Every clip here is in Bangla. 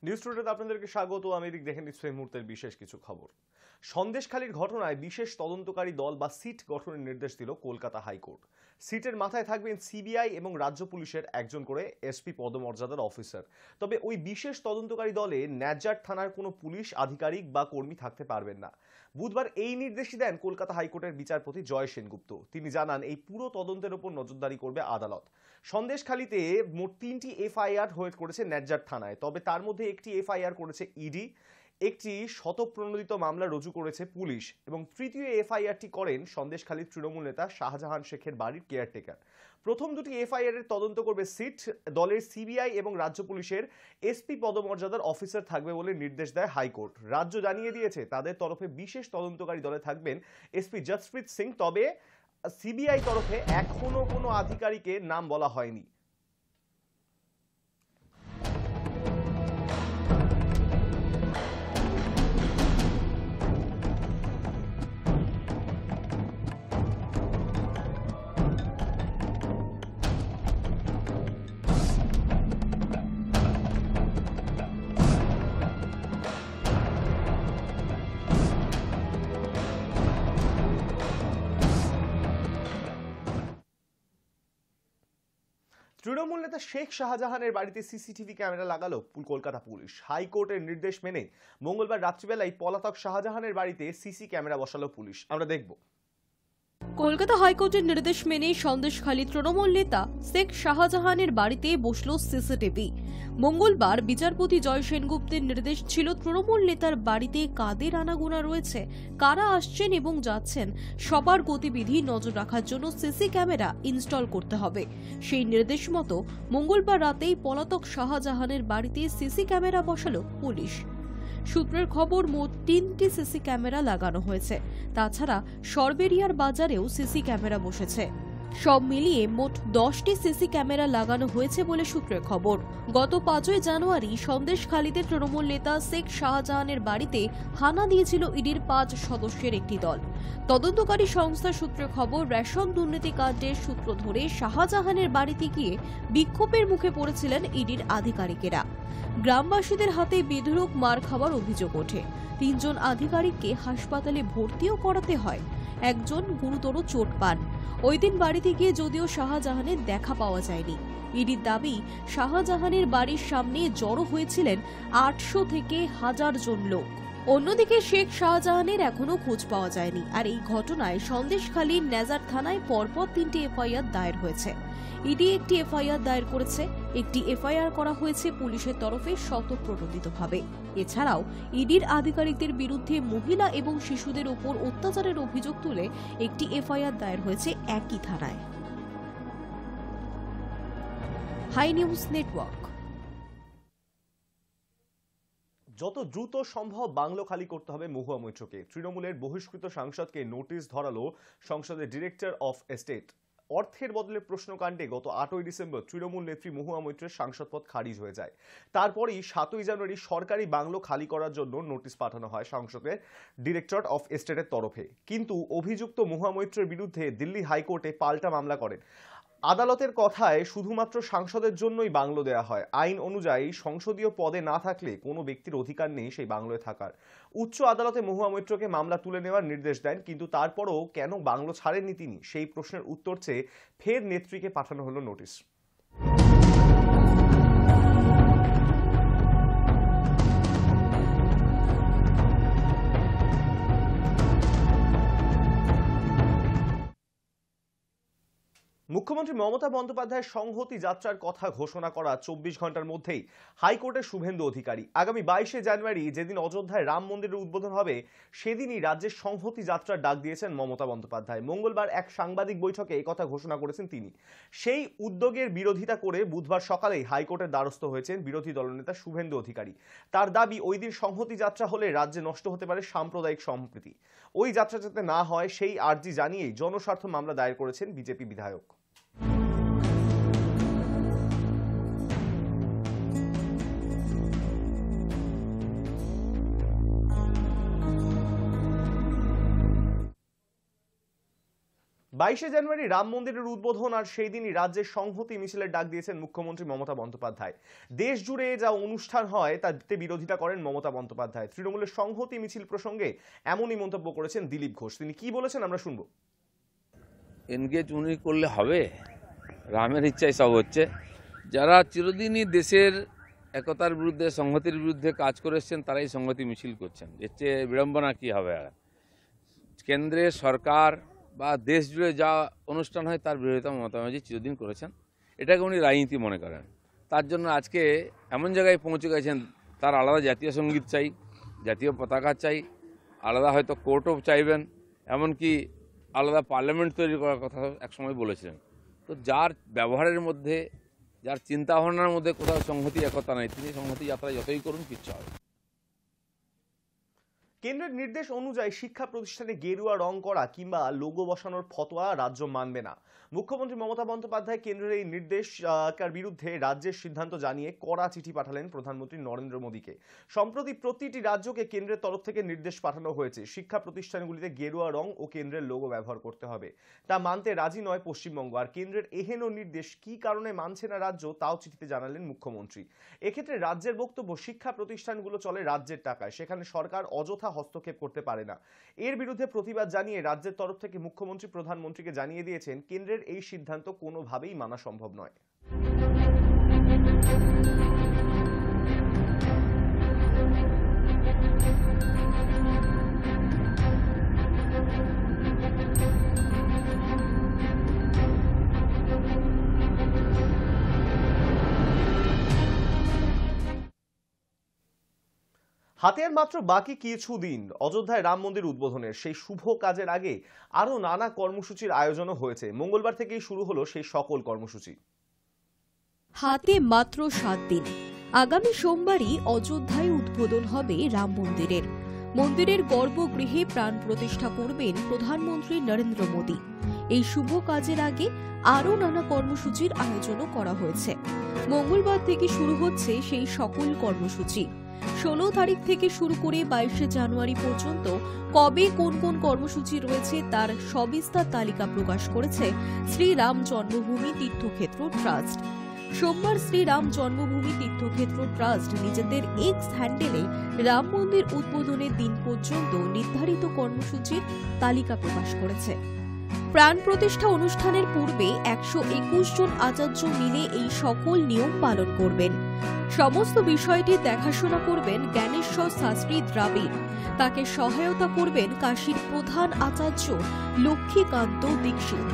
নিউজ টুডেতে আপনাদেরকে স্বাগত। আমি দেখে নিচ্ছি এই মুহূর্তের বিশেষ কিছু খবর। সন্দেশখালীর ঘটনায় বিশেষ তদন্তকারী দল বা সিট গঠনের নির্দেশ দিল কলকাতা হাইকোর্ট। সিটের মাথায় থাকবেন সিবিআই এবং রাজ্য পুলিশের একজন করে এসপি পদমর্যাদার অফিসার। তবে ওই বিশেষ তদন্তকারী দলে ন্যাজার থানার কোনো পুলিশ আধিকারিক বা কর্মী থাকতে পারবেন না। বুধবার এই নির্দেশই দেন কলকাতা হাইকোর্টের বিচারপতি জয় সেনগুপ্ত। তিনি জানান, এই পুরো তদন্তের উপর নজরদারি করবে আদালত। সন্দেশখালীতে মোট 3টি এফআইআর করেছে ন্যাজার থানায়, তবে তার মধ্যে একটি এফআইআর করেছে ইডি, একটি শতপ্রণোদিত মামলা রুজু করেছে পুলিশ এবং তৃতীয় এফআইআরটি করেন সন্দেশখালীর তৃণমূল নেতা শাহজাহান শেখের বাড়ির কেয়ারটেকার। প্রথম দুটি এফআইআর এর তদন্ত করবে সিট দলের সিবিআই এবং রাজ্য পুলিশের এসপি পদমর্যাদার অফিসার থাকবে বলে নির্দেশ দেয় হাইকোর্ট। রাজ্য জানিয়ে দিয়েছে তাদের তরফে বিশেষ তদন্তকারী দলে থাকবেন এসপি জসপ্রীত সিং। তবে সিবিআই তরফে এখনো কোনো আধিকারিকের নাম বলা হয়নি। তৃণমূল নেতা শেখ শাহজাহানের বাড়িতে সিসিটিভি ক্যামেরা লাগালো কলকাতা পুলিশ। হাইকোর্টের নির্দেশ মেনে মঙ্গলবার রাত্রিবেলায় পলাতক শাহজাহানের বাড়িতে সিসি ক্যামেরা বসালো পুলিশ। আমরা দেখব। কলকাতা হাইকোর্টের নির্দেশ মেনে সন্দেশখালী তৃণমূল নেতা শেখ শাহজাহানের বাড়িতে বসল সিসিটিভি। মঙ্গলবার বিচারপতি জয় সেনগুপ্তের নির্দেশ ছিল তৃণমূল নেতার বাড়িতে কাদের আনাগোনা রয়েছে, কারা আসছেন এবং যাচ্ছেন, সবার গতিবিধি নজর রাখার জন্য সিসি ক্যামেরা ইনস্টল করতে হবে। সেই নির্দেশ মতো মঙ্গলবার রাতেই পলাতক শাহজাহানের বাড়িতে সিসি ক্যামেরা বসালো পুলিশ। সূত্রের খবর, মোট 3টি সিসি ক্যামেরা লাগানো হয়েছে। তাছাড়া সরবেরিয়ার বাজারেও সিসি ক্যামেরা বসেছে। সব মিলিয়ে মোট 10টি সিসি ক্যামেরা লাগানো হয়েছে বলে সূত্রের খবর। গত 5 জানুয়ারি সন্দেশখালীতে তৃণমূল নেতা শেখ শাহজাহানের বাড়িতে হানা দিয়েছিল ইডির 5 সদস্যের একটি দল। তদন্তকারী সংস্থা সূত্রের খবর, রেশন দুর্নীতি কাণ্ডের সূত্র ধরে শাহজাহানের বাড়িতে গিয়ে বিক্ষোভের মুখে পড়েছিলেন ইডির আধিকারিকেরা। গ্রামবাসীদের হাতে বেধড়ক মার খাওয়ার অভিযোগ ওঠে। 3 জন আধিকারিককে হাসপাতালে ভর্তিও করাতে হয়। একজন গুরুতর চোট পান। ওই দিন বাড়িতে গিয়ে যদিও শাহজাহানের দেখা পাওয়া যায়নি। ইডির দাবি, শাহজাহানের বাড়ির সামনে জড়ো হয়েছিলেন 800 থেকে 1000 জন লোক। অন্যদিকে শেখ শাহজাহানের এখনো খোঁজ পাওয়া যায়নি। আর এই ঘটনায় সন্দেশখালীর ন্যাজার থানায় পরপর 3টি এফআইআর দায়ের হয়েছে। ইডি একটি এফআইআর দায়ের করেছে, একটি এফআইআর করা হয়েছে পুলিশের তরফে শতপ্রণোদিতভাবে। এছাড়াও ইডির আধিকারিকদের বিরুদ্ধে মহিলা এবং শিশুদের উপর অত্যাচারের অভিযোগ তুলে একটি এফআইআর দায়ের হয়েছে একই থানায়। High news Network. যত দ্রুত সম্ভব বাংলো খালি করতে হবে মহুয়া মৈত্রকে। তৃণমূলের বহিষ্কৃত সাংসদকে নোটিশ ধরালো সংসদের ডিরেক্টর অফ এস্টেট। অর্থের বদলে প্রশ্নকাণ্ডে গত 8ই ডিসেম্বর তৃণমূল নেত্রী মহুয়া মৈত্রের সাংসদপদ খারিজ হয়ে যায়। তারপরই 7ই জানুয়ারি সরকারি বাংলো খালি করার জন্য নোটিশ পাঠানো হয় সংসদের ডিরেক্টর অফ এস্টেটের তরফে। কিন্তু অভিযুক্ত মহুয়া মৈত্রের বিরুদ্ধে দিল্লি হাইকোর্টে পাল্টা মামলা করেন। আদালতের কথায় শুধুমাত্র সাংসদের জন্যই বাংলো দেয়া হয়। আইন অনুযায়ী সংসদীয় পদে না থাকলে কোনো ব্যক্তির অধিকার নেই সেই বাংলোয় থাকার। উচ্চ আদালতে মহুয়া মৈত্রকে মামলা তুলে নেওয়ার নির্দেশ দেন, কিন্তু তারপরও কেন বাংলো ছাড়েননি তিনি, সেই প্রশ্নের উত্তর চেয়ে ফের নেত্রীকে পাঠানো হলো নোটিশ। মুখ্যমন্ত্রী মমতা বন্দ্যোপাধ্যায়ের সংহতি যাত্রার কথা ঘোষণা করা 24 ঘন্টার মধ্যেই হাইকোর্টের শুভেন্দু অধিকারী আগামী 22 জানুয়ারি যেদিন অযোধ্যায় রাম মন্দিরের উদ্বোধন হবে সেদিনই রাজ্যের সংহতি যাত্রার ডাক দিয়েছেন মমতা বন্দ্যোপাধ্যায়। মঙ্গলবার এক সাংবাদিক বৈঠকে এই কথা ঘোষণা করেছেন তিনি। সেই উদ্যোগের বিরোধিতা করে বুধবার সকালেই হাইকোর্টের দ্বারস্থ হয়েছেন বিরোধী দলনেতা শুভেন্দু অধিকারী। তার দাবি, ওই দিন সংহতি যাত্রা হলে রাজ্যে নষ্ট হতে পারে সাম্প্রদায়িক সম্প্রীতি। ওই যাত্রা যাতে না হয় সেই আর্জি জানিয়েই জনস্বার্থ মামলা দায়ের করেছেন বিজেপি বিধায়ক। 22শে জানুয়ারি রাম মন্দিরের উদ্বোধন আর সেই দিনই রাজ্যের সংহতি মিছিলের ডাক দিয়েছেন মুখ্যমন্ত্রী মমতা বন্দ্যোপাধ্যায়। দেশ জুড়ে যা অনুষ্ঠান হয় তাতে বিরোধিতা করেন মমতা বন্দ্যোপাধ্যায়। তৃণমূলের সংহতি মিছিল প্রসঙ্গে এমনই মন্তব্য করেছেন দিলীপ ঘোষ। তিনি কি বলেছেন আমরা শুনবো। এনগেজ উনি করলে হবে? রামের ইচ্ছায় সব হচ্ছে। যারা চিরদিনই দেশের একতার বিরুদ্ধে সংহতির বিরুদ্ধে কাজ করে এসছেন তারাই সংহতি মিছিল করছেন। এর চেয়ে বিড়ম্বনা কী হবে? আর কেন্দ্রে সরকার বা দেশ জুড়ে যা অনুষ্ঠান হয় তার বিরোধিতা মমতা ব্যানার্জি চিরদিন করেছেন। এটাকে উনি রাজনীতি মনে করেন। তার জন্য আজকে এমন জায়গায় পৌঁছে গেছেন, তার আলাদা জাতীয় সঙ্গীত চাই, জাতীয় পতাকা চাই, আলাদা হয়তো কোর্টও চাইবেন, এমনকি আলাদা পার্লামেন্ট তৈরি করার কথা একসময় বলেছিলেন। তো যার ব্যবহারের মধ্যে, যার চিন্তাভাবনার মধ্যে কোথাও সংহতি একতা নেই, তিনি সংহতি যাত্রা যতই করুন কিচ্ছু হবে। কেন্দ্রের নির্দেশ অনুযায়ী শিক্ষা প্রতিষ্ঠানে গেরুয়া রং করা কিংবা লোগো বসানোর ফতোয়া রাজ্য মানবে না। মুখ্যমন্ত্রী মমতা বন্দ্যোপাধ্যায় কেন্দ্রের এই নির্দেশের বিরুদ্ধে রাজ্যের সিদ্ধান্ত জানিয়ে কড়া চিঠি পাঠালেন প্রধানমন্ত্রী নরেন্দ্র মোদীকে। সম্প্রতি প্রতিটি রাজ্যকে কেন্দ্রের তরফ থেকে নির্দেশ পাঠানো হয়েছে, শিক্ষা প্রতিষ্ঠানগুলিতে গেরুয়া রং ও কেন্দ্রের লোগো ব্যবহার করতে হবে। তা মানতে রাজি নয় পশ্চিমবঙ্গ। আর কেন্দ্রের এহেন নির্দেশ কি কারণে মানছে না রাজ্য, তাও চিঠিতে জানালেন মুখ্যমন্ত্রী। এক্ষেত্রে রাজ্যের বক্তব্য, শিক্ষা প্রতিষ্ঠানগুলো চলে রাজ্যের টাকায়, সেখানে সরকার অযথা হস্তক্ষেপ করতে পারে না। এর বিরুদ্ধে প্রতিবাদ জানিয়ে রাজ্যের তরফ থেকে মুখ্যমন্ত্রী প্রধানমন্ত্রীকে জানিয়ে দিয়েছেন কেন্দ্রের এই সিদ্ধান্ত কোনোভাবেই মানা সম্ভব নয়। হাতে আর মাত্র বাকি কিছুদিন অযোধ্যায় রাম মন্দির উদ্বোধনের। সেই শুভ কাজের আগে আরো নানা কর্মসূচির আয়োজনও হয়েছে। মঙ্গলবার থেকেই শুরু হলো সেই সকল কর্মসূচি। হাতে মাত্র 7 দিন। আগামী সোমবারই অযোধ্যায় উদ্বোধন হবে রাম মন্দিরের। মন্দিরের গর্ভগৃহে প্রাণ প্রতিষ্ঠা করবেন প্রধানমন্ত্রী নরেন্দ্র মোদী। এই শুভ কাজের আগে আরও নানা কর্মসূচির আয়োজনও করা হয়েছে। মঙ্গলবার থেকে শুরু হচ্ছে সেই সকল কর্মসূচি। 16 তারিখ থেকে শুরু করে 22শে জানুয়ারি পর্যন্ত কবে কোন কোন কর্মসূচি রয়েছে তার সবিস্তার তালিকা প্রকাশ করেছে শ্রীরাম জন্মভূমি তীর্থক্ষেত্র ট্রাস্ট। সোমবার শ্রীরাম জন্মভূমি তীর্থক্ষেত্র ট্রাস্ট নিজেদের এক্স হ্যান্ডেলে রাম মন্দির উদ্বোধনের দিন পর্যন্ত নির্ধারিত কর্মসূচির তালিকা প্রকাশ করেছে। প্রাণ প্রতিষ্ঠা অনুষ্ঠানের পূর্বে 121 জন আচার্য মিলে এই সকল নিয়ম পালন করবেন। সমস্ত বিষয়টি দেখাশোনা করবেন জ্ঞানেশ্বর শাস্ত্রী দ্রাবিড়। তাকে সহায়তা করবেন কাশীর প্রধান আচার্য লক্ষ্মীকান্ত দীক্ষিত।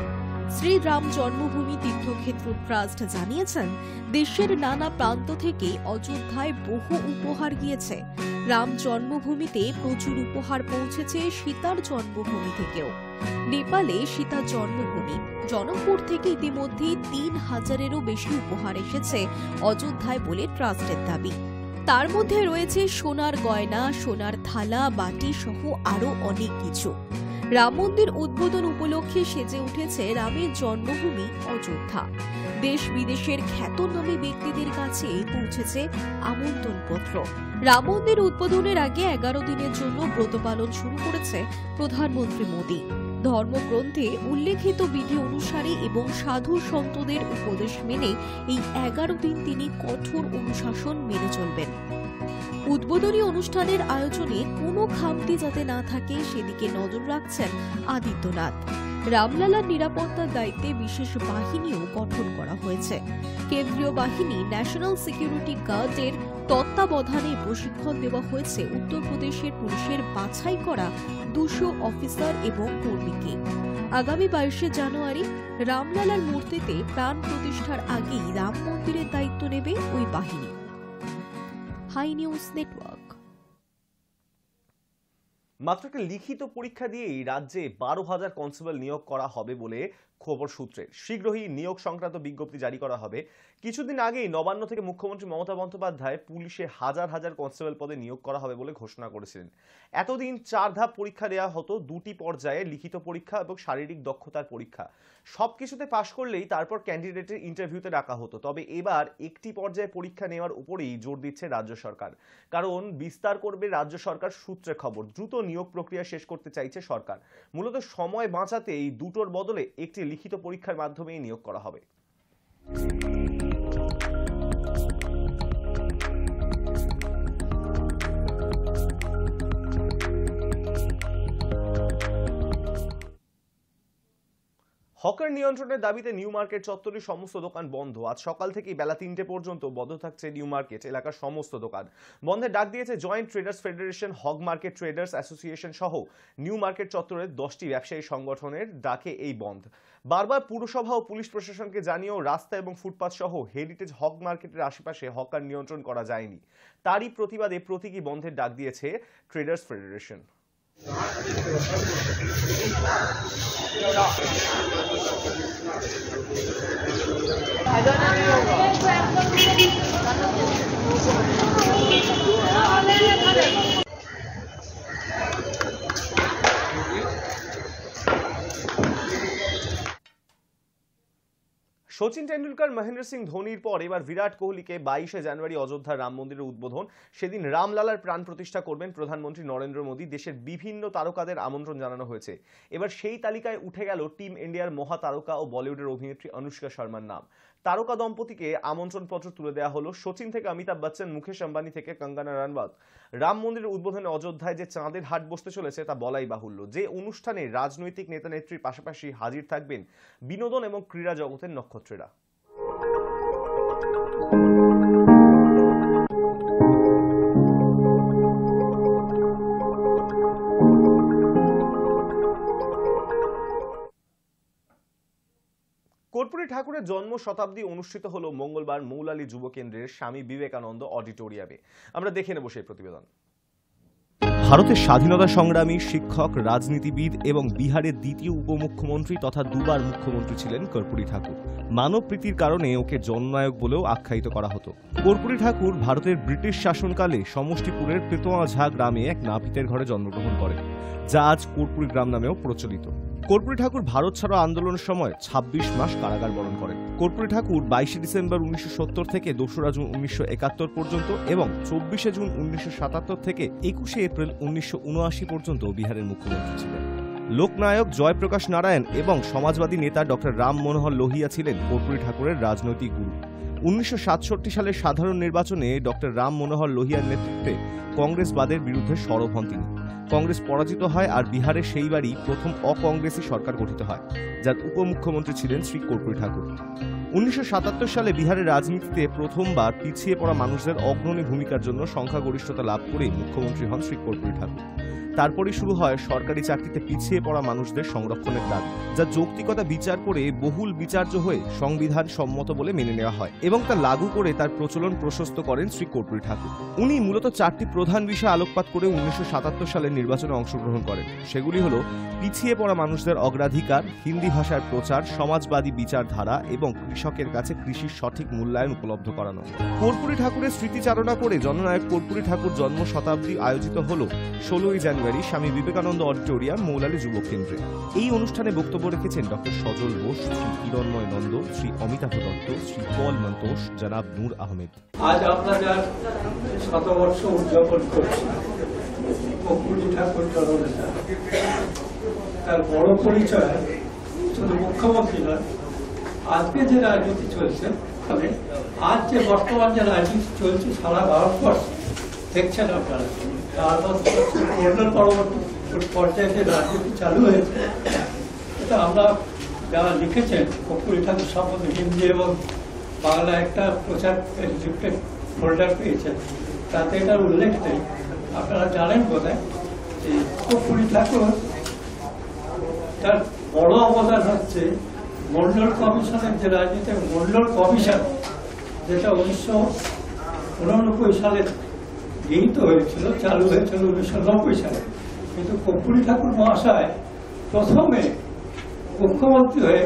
শ্রীরাম জন্মভূমি তীর্থক্ষেত্র ট্রাস্ট জানিয়েছেন, দেশের নানা প্রান্ত থেকে অযোধ্যায় বহু উপহার গিয়েছে। রাম জন্মভূমিতে প্রচুর উপহার পৌঁছেছে সীতার জন্মভূমি থেকেও। নেপালে সীতার জন্মভূমি জনকপুর থেকে ইতিমধ্যে 3000-এরও বেশি উপহার এসেছে অযোধ্যায় বলে ট্রাস্টের দাবি। তার মধ্যে রয়েছে সোনার গয়না, সোনার থালা, বাটি সহ আরও অনেক কিছু। রাম মন্দির উদ্বোধন উপলক্ষে সেজে উঠেছে রামের জন্মভূমি অযোধ্যা। দেশ বিদেশের খ্যাতনামী ব্যক্তিদের কাছে পৌঁছেছে আমন্ত্রণপত্র। রাম মন্দির উদ্বোধনের আগে 11 দিনের জন্য ব্রত পালন শুরু করেছে প্রধানমন্ত্রী মোদী। ধর্মগ্রন্থে উল্লেখিত বিধি অনুসারে এবং সাধু সন্তদের উপদেশ মেনে এই 11 দিন তিনি কঠোর অনুশাসন মেনে চলবেন। উদ্বোধনী অনুষ্ঠানের আয়োজনে কোনো খামতি যাতে না থাকে সেদিকে নজর রাখছেন আদিত্যনাথ। রামলালার নিরাপত্তার দায়িত্বে বিশেষ বাহিনীও গঠন করা হয়েছে। কেন্দ্রীয় বাহিনী ন্যাশনাল সিকিউরিটি গার্ডের তত্ত্বাবধানে প্রশিক্ষণ দেওয়া হয়েছে উত্তরপ্রদেশের পুলিশের বাছাই করা 200 অফিসার এবং কর্মীকে। আগামী 22শে জানুয়ারি রামলালার মূর্তিতে প্রাণ প্রতিষ্ঠার আগেই রাম মন্দিরের দায়িত্ব নেবে ওই বাহিনী। High news Network. মাত্র একটা লিখিত পরীক্ষা দিয়েই রাজ্যে 12,000 কনস্টেবল নিয়োগ করা হবে বলে খবর সূত্রের। শীঘ্রই নিয়োগ সংক্রান্ত বিজ্ঞপ্তি জারি করা হবে। কিছুদিন আগেই নবান্ন থেকে মুখ্যমন্ত্রী মমতা বন্দ্যোপাধ্যায় পুলিশে হাজার হাজার কনস্টেবল পদে নিয়োগ করা হবে বলে ঘোষণা করেছিলেন। এতদিন 4 ধাপ পরীক্ষা দেওয়া হতো, 2টি পর্যায়ে লিখিত পরীক্ষা এবং শারীরিক দক্ষতার পরীক্ষা। সবকিছুতে পাশ করলেই তারপর ক্যান্ডিডেটের ইন্টারভিউতে ডাকা হতো। তবে এবার একটি পর্যায়ে পরীক্ষা নেওয়ার উপরেই জোর দিচ্ছে রাজ্য সরকার, কারণ বিস্তার করবে রাজ্য সরকার সূত্রে খবর। দ্রুত নিয়োগ প্রক্রিয়া শেষ করতে চাইছে সরকার। মূলত সময় বাঁচাতে এই দুটোর বদলে একটি লিখিত পরীক্ষার মাধ্যমেই নিয়োগ করা হবে। হকার নিয়ন্ত্রণের দাবিতে নিউ মার্কেট চত্বরের সমস্ত দোকান বন্ধ। আজ সকাল থেকেই বেলা 3টে পর্যন্ত বন্ধ থাকছে নিউ মার্কেট এলাকার সমস্ত দোকান। বন্ধের ডাক দিয়েছে Joint Traders Federation, Hogg Market Traders Association সহ নিউ মার্কেট চত্বরের 10টি ব্যবসায়ী সংগঠনের ডাকে এই বন্ধ। বারবার পুরসভা ও পুলিশ প্রশাসনকে জানিয়েও রাস্তা এবং ফুটপাথ সহ হেরিটেজ হগ মার্কেটের আশেপাশে হকার নিয়ন্ত্রণ করা যায়নি। তারই প্রতিবাদে প্রতীকী বন্ধের ডাক দিয়েছে ট্রেডার্স ফেডারেশন। সচিন টেন্ডুলকার, মহেন্দ্র সিং ধোনির পর এবার বিরাট কোহলিকে 22শে জানুয়ারি অযোধ্যার রাম মন্দিরের উদ্বোধন। সেদিন রামলালার প্রাণ প্রতিষ্ঠা করবেন প্রধানমন্ত্রী নরেন্দ্র মোদী। দেশের বিভিন্ন তারকাদের আমন্ত্রণ জানানো হয়েছে। এবার সেই তালিকায় উঠে গেল টিম ইন্ডিয়ার মহাতারকা ও বলিউডের অভিনেত্রী অনুষ্কা শর্মার নাম। তারকা দম্পতিকে আমন্ত্রণপত্র তুলে দেওয়া হলো। সচিন থেকে অমিতাভ বচ্চন, মুকেশ আম্বানি থেকে কঙ্গনা রানাওয়াত। রাম মন্দিরের উদ্বোধনে অযোধ্যায় যে চাঁদের হাট বসতে চলেছে তা বলাই বাহুল্য। যে অনুষ্ঠানে রাজনৈতিক নেতা নেত্রীর পাশাপাশি হাজির থাকবেন বিনোদন এবং ক্রীড়া জগতের নক্ষত্রেরা। কর্পূরী ঠাকুরের জন্ম শতাব্দী অনুষ্ঠিত হলো মঙ্গলবার মৌলালী যুব কেন্দ্রের স্বামী বিবেকানন্দ অডিটোরিয়ামে। আমরা দেখে নেব সেই প্রতিবেদন। ভারতের স্বাধীনতা সংগ্রামী, শিক্ষক, রাজনীতিবিদ এবং বিহারের দ্বিতীয় উপমুখ্যমন্ত্রী তথা দুবার মুখ্যমন্ত্রী ছিলেন কর্পূরী ঠাকুর। মানব প্রীতির কারণে ওকে জননায়ক বলেও আখ্যায়িত করা হতো। কর্পূরী ঠাকুর ভারতের ব্রিটিশ শাসনকালে সমষ্টিপুরের পেতোয়া ঝা গ্রামে এক নাপিতের ঘরে জন্মগ্রহণ করেন, যা আজ কর্পূরী গ্রাম নামেও প্রচলিত। কর্পূরী ঠাকুর ভারত ছাড়ো আন্দোলনের সময় 26 মাস কারাগার বরণ করেন। কর্পূরী ঠাকুর 22শে ডিসেম্বর 1970 থেকে 2রা জুন 1971 পর্যন্ত এবং 24শে জুন 1977 থেকে 21শে এপ্রিল 1979 পর্যন্ত বিহারের মুখ্যমন্ত্রী ছিলেন। লোকনায়ক জয়প্রকাশ নারায়ণ এবং সমাজবাদী নেতা ডক্টর রাম মনোহর লোহিয়া ছিলেন কর্পূরী ঠাকুরের রাজনৈতিক গুরু। 1967 সালের সাধারণ নির্বাচনে ডক্টর রাম মনোহর লোহিয়ার নেতৃত্বে কংগ্রেসবাদের বিরুদ্ধে সরব হন তিনি। কংগ্রেস পরাজিত হয় আর বিহারে সেইবারই প্রথম অকংগ্রেসি সরকার গঠিত হয়, যার উপমুখ্যমন্ত্রী ছিলেন শ্রী কর্পূরী ঠাকুর। 1977 সালে বিহারের রাজনীতিতে প্রথমবার পিছিয়ে পড়া মানুষদের অগ্রণী ভূমিকার জন্য সংখ্যাগরিষ্ঠতা লাভ করে মুখ্যমন্ত্রী হন শ্রী কর্পূরী ঠাকুর। তারপরই শুরু হয় সরকারি চাকরিতে পিছিয়ে পড়া মানুষদের সংরক্ষণের দাবি, যা যৌক্তিকতা বিচার করে বহুল বিচার্য হয়ে সংবিধান সম্মত বলে মেনে নেওয়া হয় এবং তা লাগু করে তার প্রচলন প্রশস্ত করেন শ্রী কর্পূরী ঠাকুর। উনি মূলত 4টি প্রধান বিষয় আলোকপাত করে 1977 সালের নির্বাচনে অংশগ্রহণ করেন। সেগুলি হলো পিছিয়ে পড়া মানুষদের অগ্রাধিকার, হিন্দি ভাষার প্রচার, সমাজবাদী বিচারধারা এবং কৃষকের কাছে কৃষির সঠিক মূল্যায়ন উপলব্ধ করানো। কর্পূরী ঠাকুরের স্মৃতিচারণা করে জননায়ক কর্পূরী ঠাকুর জন্ম শতাব্দী আয়োজিত হলো 16ই জানুয়ারি স্বামী বিবেকানন্দ অডিটোরিয়াম, মৌলালী যুব কেন্দ্রে। এই অনুষ্ঠানে বক্তব্য রেখেছেন ডক্টর সজল বোস, শ্রী কিরণময় নন্দ, শ্রী অমিতাভ দত্ত, শ্রী পল মন্তোষ, জনাব নূর আহমেদ। আজ আমরা যার শতবর্ষ উদযাপন করছি কর্পূরী ঠাকুর জননেতা, তার বড় পরিচয় শুধু মুখ্যমন্ত্রী নয়, আজকে যে রাজনীতি চলছে, তবে আজ যে বর্তমান যে রাজনীতি চলছে সারা ভারতবর্ষ দেখছেন আপনারা, মন্ডল পরবর্তী পর্যায়ে যে রাজনীতি চালু হয়েছে, এটা আমরা যারা লিখেছেন কর্পূরী ঠাকুর সম্বন্ধে হিন্দি এবং বাংলা একটা প্রচার লিফলেট ফোল্ডার পেয়েছেন, তাতে এটার উল্লেখ নেই। আপনারা জানেন বোধহয় যে কর্পূরী ঠাকুর তার বড় অবদান হচ্ছে মন্ডল কমিশনের যে রাজনীতি, মন্ডল কমিশন যেটা 1989 সালে গৃহীত হয়েছিল, চালু হয়েছিল 1990 সালে। কিন্তু কর্পূরী ঠাকুর মহাশয় প্রথমে মুখ্যমন্ত্রী হয়ে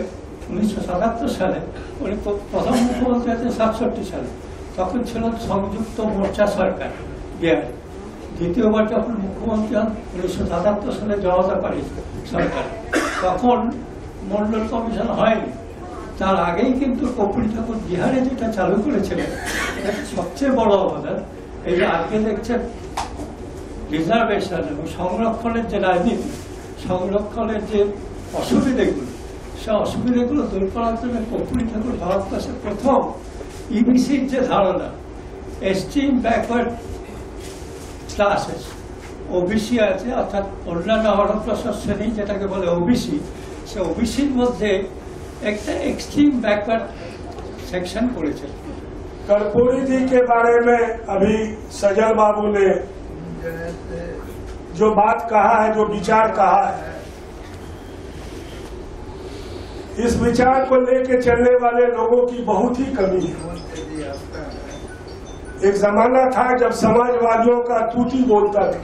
1977 সালে, উনি প্রথম মুখ্যমন্ত্রী হয়েছেন 67 সালে, তখন ছিল সংযুক্ত মোর্চা সরকার বিহারে। দ্বিতীয়বার যখন মুখ্যমন্ত্রী হন 1977 সালে জনতা পার্টি সরকার, তখন মন্ডল কমিশন হয়নি। তার আগেই কিন্তু কর্পূরী ঠাকুর বিহারে যেটা চালু করেছিলেন, এটা সবচেয়ে বড় অবদান। এই যে আজকে দেখছেন রিজার্ভেশন এবং সংরক্ষণের যে রাজনীতি, সংরক্ষণের যে অসুবিধাগুলো, সে অসুবিধাগুলো দূর করার জন্য কর্পূরী ঠাকুর ভারতবর্ষের প্রথম ইবিসির যে ধারণা, এক্সট্রিম ব্যাকওয়ার্ড ক্লাসেস, ওবিসি আছে, অর্থাৎ অন্যান্য অনগ্রসর শ্রেণী যেটাকে বলে ওবিসি, সে ওবিসির মধ্যে একটা एक्सट्रीम बैकवर्ड सेक्शन করেছে। कर्पूरी जी के बारे में अभी सजल बाबू ने जो बात कहा है, जो विचार कहा है, इस विचार को लेकर चलने वाले लोगों की बहुत ही कमी है। एक जमाना था जब समाजवादियों का तूती बोलता था।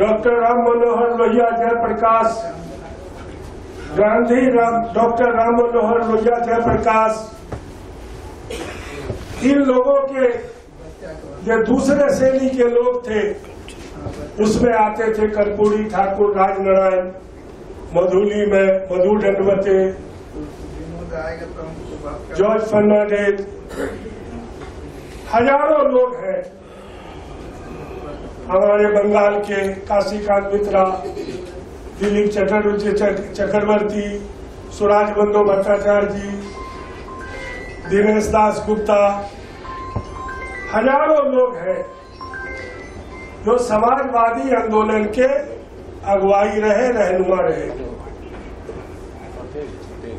डॉक्टर राम मनोहर लोहिया, जयप्रकाश गांधी, डॉक्टर राम मनोहर लोहिया, जयप्रकाश, इन लोगों के जो दूसरे श्रेणी के लोग थे उसमें आते थे कर्पूरी ठाकुर, राजनारायण, मधुली में मधु दंडवते, जॉर्ज फर्नांडिस, हजारों लोग हैं। हमारे बंगाल के काशीकांत मित्रा, दिलीप चक्रवर्ती, सुराज बंदो भट्टाचार्य जी, दिनेश दास गुप्ता, हजारों लोग हैं जो समाजवादी आंदोलन के अगुवाई रहे, रहनुमा रहे।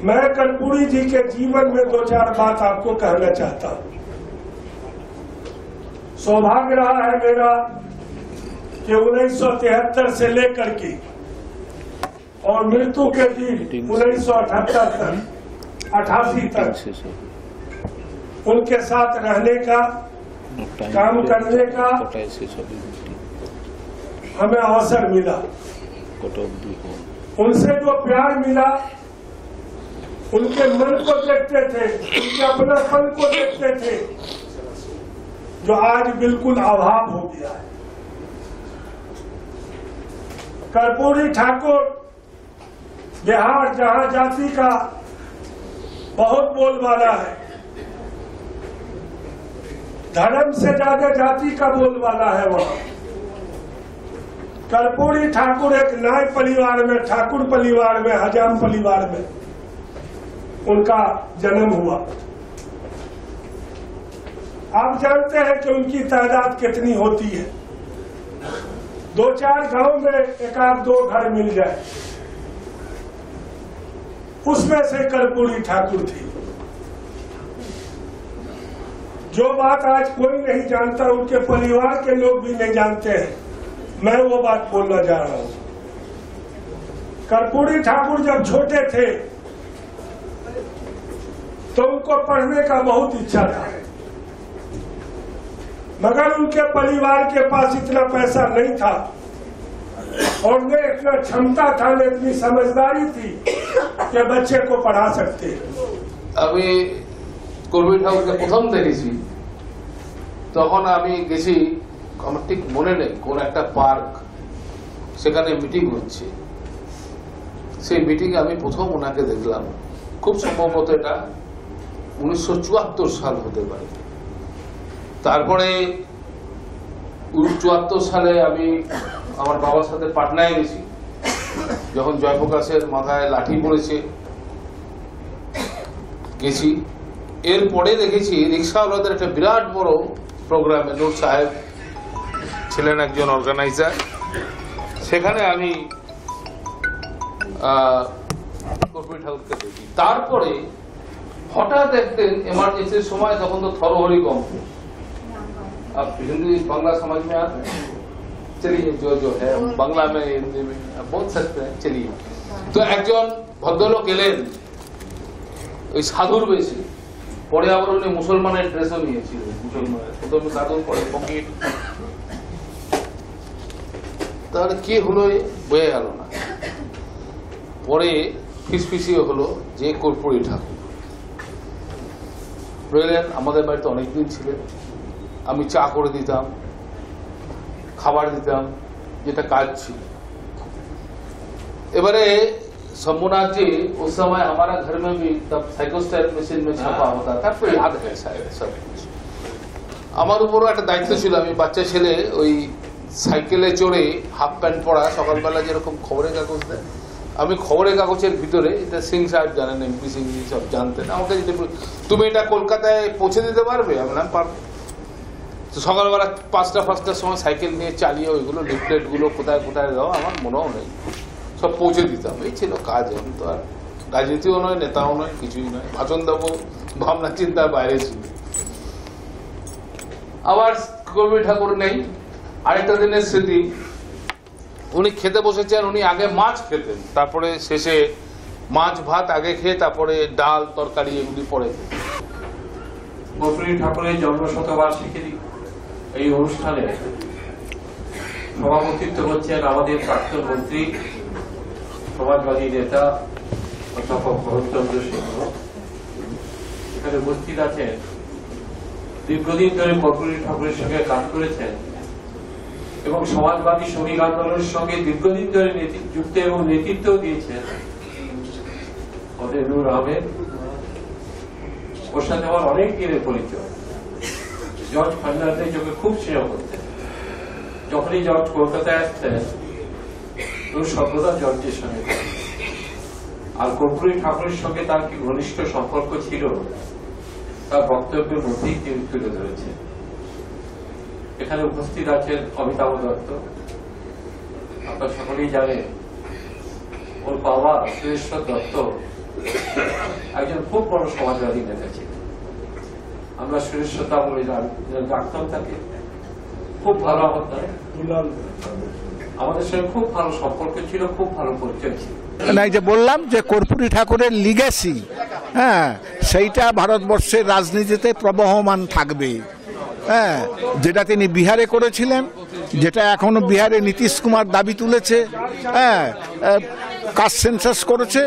मैं कर्पूरी जी के जीवन में दो चार बात आपको कहना चाहता हूं। सौभाग्य रहा है मेरा कि 1973 से लेकर के और मृत्यु के दिन 1978 तक, 88 तक उनके साथ रहने का, काम करने का हमें अवसर मिला। उनसे जो प्यार मिला, उनके मन को देखते थे, उनके अपनापन को देखते थे, जो आज बिल्कुल अभाव हो गया है। कर्पूरी ठाकुर बिहार जहां जाति का बहुत बोलबाला है, धर्म से ज्यादा जाति का बोलबाला है वहां। कर्पूरी ठाकुर एक नाय परिवार में, ठाकुर परिवार में, हजाम परिवार में उनका जन्म हुआ। आप जानते हैं कि उनकी तादाद कितनी होती है। दो चार गांव में एक आध दो घर मिल जाए, उसमें से कर्पूरी ठाकुर थी। जो बात आज कोई नहीं जानता, उनके परिवार के लोग भी नहीं जानते हैं, मैं वो बात बोलना जा रहा हूं। कर्पूरी ठाकुर जब छोटे थे तो उनको पढ़ने का बहुत इच्छा था, मगर उनके परिवार के पास इतना पैसा नहीं था और न इतना क्षमता था, न इतनी समझदारी थी कि बच्चे को पढ़ा सकते। আমি কর্পূরী ঠাকুরকে প্রথম দেখেছি তখন আমি গেছি, আমার ঠিক মনে নেই, কোন একটা পার্ক, সেখানে মিটিং হচ্ছে। সেই মিটিংয়ে আমি প্রথম ওনাকে দেখলাম। খুব সম্ভবত এটা 1974 সাল হতে পারে। তারপরে 1974 সালে আমি আমার বাবার সাথে পাটনায় গেছি, যখন জয়প্রকাশের মাথায় লাঠি পড়েছে গেছি। এরপরে দেখেছি রিক্সাওয়ালাদের একটা বিরাট বড় প্রোগ্রামে নূর সাহেব ছিলেন একজন অর্গানাইজার, সেখানে আমি কর্পূরী ঠাকুরকে দেখি। তারপরে হঠাৎ একদিন इमरजेंसी समय, তখন তো থরহরি কম, अब हिंदी बांग्ला समझ में आता है, चलिए जो है बांग्ला में हिंदी में बोल सकते हैं, चलिए। तो একজন ভদ্রলোক এলেন ওই সাধুর বেশে, পরে আবার উনি মুসলমানের ড্রেসও নিয়েছিলেন, মুসলমানের প্রথমে সাধু, পরে পকেট। তাহলে কি হলো বোঝা গেল না। পরে ফিসফিসিয়ে হলো যে কর্পূরী ঠাকুর রইলেন আমাদের বাড়িতে অনেকদিন ছিলেন। আমি চা করে দিতাম, খাবার দিতাম, যেটা কাজ ছিল। এবারে शंभुनाथ जी उस समय हमारा घर में भी तब साइकोस्टाइल मशीन में छपा होता था, तो याद है शायद सब कुछ। আমার উপরও একটা দায়িত্ব ছিল। আমি বাচ্চা ছেলে ওই সাইকেলে চড়ে হাফ প্যান্ট পরা সকালবেলা যেরকম খবরের কাগজ দেয়, আমি খবরের কাগজের ভিতরে, এটা সিং সাহেব জানেন, এমপি সিং সব জানতেন, আমাকে যদি তুমি এটা কলকাতায় পৌঁছে দিতে পারবে, আমি বললাম পারবো। তো সকালবেলা 5টার সময় সাইকেল নিয়ে চালিয়ে ওইগুলো লিফলেট গুলো কোথায় কোথায় দাও আমার মনেও নেই, সব পৌঁছে দিতাম। এই ছিল কাজ। আমি তো আর রাজনীতিও নয়, নেতাও নয়, কিছুই নয়। ভাষণ দেবো ভাবনা চিন্তার বাইরে ছিল। আবার কর্পূরী ঠাকুর নেই। আরেকটা দিনের স্মৃতি, উনি খেতে বসেছেন, উনি আগে মাছ খেতেন, তারপরে শেষে মাছ ভাত আগে খেয়ে তারপরে ডাল তরকারি এগুলি পরে খেতেন। কর্পূরী ঠাকুরের জন্মশতবার্ষিকীর এই অনুষ্ঠানে সভাপতিত্ব করছেন আমাদের প্রাক্তন মন্ত্রী, সমাজবাদী নেতা অধ্যাপক ভরতচন্দ্র সিংহ। এখানে উপস্থিত আছেন দীর্ঘদিন ধরে কর্পূরী ঠাকুরের সঙ্গে কাজ করেছেন এবং সমাজবাদী শ্রমিক আন্দোলনের সঙ্গে দীর্ঘদিন ধরে যুক্ত এবং নেতৃত্ব দিয়েছেন নূর আহমেদ। ওর সাথে আমার অনেক দিনের পরিচয়। জর্জ ফার্নান্ডেজ ওকে খুব স্নেহ করতেন। যখনই জর্জ কলকাতায় আসতেন ওর সর্বদা জর্জের সঙ্গে, আর কর্পূরী ঠাকুরের সঙ্গে তার কি ঘনিষ্ঠ সম্পর্ক ছিল তার বক্তব্যের মধ্যেই তিনি তুলে ধরেছেন। এখানে উপস্থিত আছেন অমিতাভ দত্ত। আপনারা সকলেই জানেন ওর বাবা সুরেশ্বর দত্ত একজন খুব বড় সমাজবাদী নেতা ছিলেন। আমরা সুরেশ্বর দা বলে ডাকতাম তাকে। খুব ভালো আমাদের সঙ্গে খুব ভালো সম্পর্ক ছিল, খুব ভালো পরিচয় ছিল। না, যে বললাম যে কর্পূরী ঠাকুরের লিগ্যাসি, হ্যাঁ, সেইটা ভারতবর্ষের রাজনীতিতে প্রবহমান থাকবে। হ্যাঁ, যেটা তিনি বিহারে করেছিলেন, যেটা এখনো বিহারে নীতিশ কুমার দাবি তুলেছে, হ্যাঁ, কাস্ট সেন্সাস করেছে,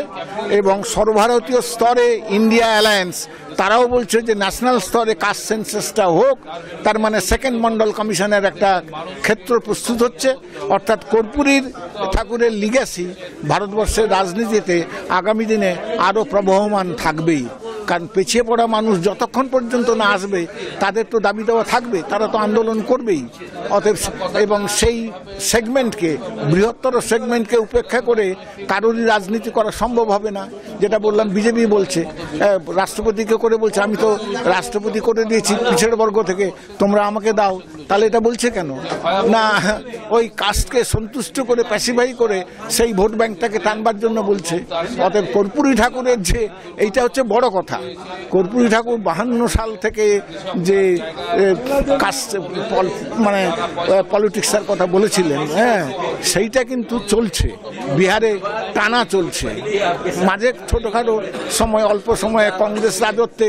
এবং সর্বভারতীয় স্তরে ইন্ডিয়া অ্যালায়েন্স তারাও বলছে যে ন্যাশনাল স্তরে কাস্ট সেন্সাসটা হোক। তার মানে সেকেন্ড মন্ডল কমিশনের একটা ক্ষেত্র প্রস্তুত হচ্ছে। অর্থাৎ কর্পূরী ঠাকুরের লিগ্যাসি ভারতবর্ষের রাজনীতিতে আগামী দিনে আরও প্রবহমান থাকবেই। কারণ পিছিয়ে পড়া মানুষ যতক্ষণ পর্যন্ত না আসবে তাদের তো দাবি দেওয়া থাকবে, তারা তো আন্দোলন করবেই। অতএব এবং সেই সেগমেন্টকে, বৃহত্তর সেগমেন্টকে উপেক্ষা করে কারোরই রাজনীতি করা সম্ভব হবে না। যেটা বললাম, বিজেপি বলছে, রাষ্ট্রপতিকে করে বলছে আমি তো রাষ্ট্রপতি করে দিয়েছি পিছের বর্গ থেকে, তোমরা আমাকে দাও। তাহলে এটা বলছে কেন? না, ওই কাস্টকে সন্তুষ্ট করে, প্যাসিফাই করে সেই ভোট ব্যাংকটাকে টানবার জন্য বলছে। অতএব কর্পূরী ঠাকুরের যে এইটা হচ্ছে বড় কথা। কর্পূরী ঠাকুর 52 সাল থেকে যে কাস্ট মানে পলিটিক্সের কথা বলেছিলেন, হ্যাঁ, সেইটা কিন্তু চলছে, বিহারে টানা চলছে। মাঝে ছোটখাটো সময়, অল্প সময়ে কংগ্রেস রাজত্বে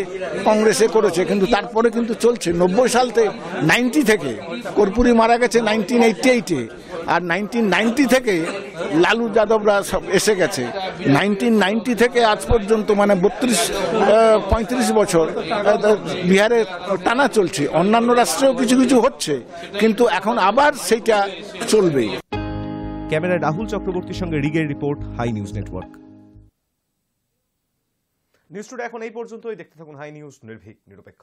কংগ্রেসে করেছে, কিন্তু তারপরে কিন্তু চলছে। 90 সাল থেকে, 90 থেকে কর্পূরী মারা গেছে 1988-এ, আর 1990 থেকে লালু যাদবরা সব এসে গেছে। 1990 থেকে আজ পর্যন্ত মানে 35 বছর বিহারে টানা চলছে। অন্যান্য রাষ্ট্রেও কিছু কিছু হচ্ছে, কিন্তু এখন আবার সেইটা চলবে। ক্যামেরায় রাহুল চক্রবর্তীর সঙ্গে রিগের report, hi news network. News today এখন এই পর্যন্তই। দেখতে থাকুন হাই নিউজ, নির্ভীক, নিরপেক্ষ।